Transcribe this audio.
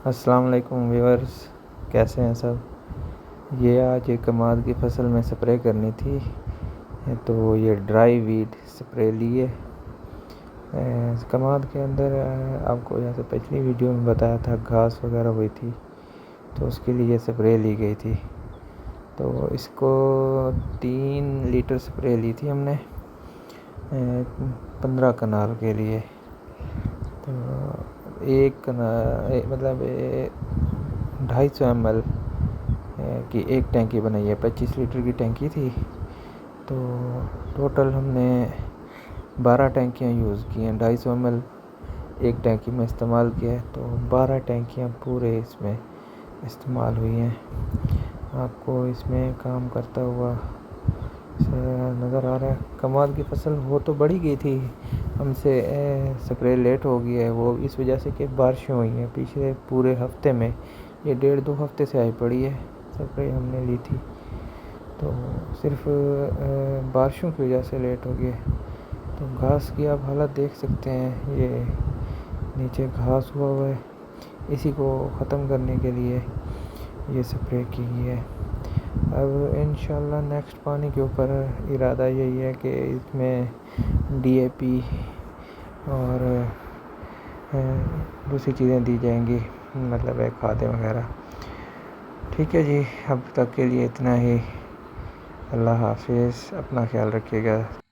السلام علیکم ویورز، کیسے ہیں سب؟ یہ آج ایک کماد کی فصل میں سپرے کرنی تھی تو یہ ڈرائی ویڈ سپرے لیے کماد کے اندر آپ کو جیسے پچھلی ویڈیو میں بتایا تھا گھاس وغیرہ ہوئی تھی تو اس کے لیے سپرے لی گئی تھی. تو اس کو 3 لیٹر سپرے لی تھی ہم نے 15 کنال کے لیے. تو ایک مطلب 250 ml کی ایک ٹینکی بنائی ہے. 25 لیٹر کی ٹینکی تھی تو ٹوٹل ہم نے 12 ٹینکیاں یوز کی ہیں. 250 ml ایک ٹینکی میں استعمال کیا ہے تو 12 ٹینکیاں پورے اس میں استعمال ہوئی ہیں. آپ کو اس میں کام کرتا ہوا نظر آ رہا ہے. کماد کی فصل وہ تو بڑھی گئی تھی، ہم سے سپرے لیٹ ہو گیا ہے وہ اس وجہ سے کہ بارشیں ہوئی ہیں پچھلے پورے ہفتے میں. یہ 1.5-2 ہفتے سے آئی پڑی ہے سپرے ہم نے لی تھی تو صرف بارشوں کی وجہ سے لیٹ ہو گئے. تو گھاس کی آپ حالت دیکھ سکتے ہیں، یہ نیچے گھاس ہوا ہے. اسی کو ختم کرنے کے لیے یہ سپرے کی گئی ہے. اب انشاءاللہ نیکسٹ پانی کے اوپر ارادہ یہی ہے کہ اس میں ڈی اے پی اور دوسری چیزیں دی جائیں گی، مطلب کھادیں وغیرہ. ٹھیک ہے جی، اب تک کے لیے اتنا ہی. اللہ حافظ، اپنا خیال رکھیے گا.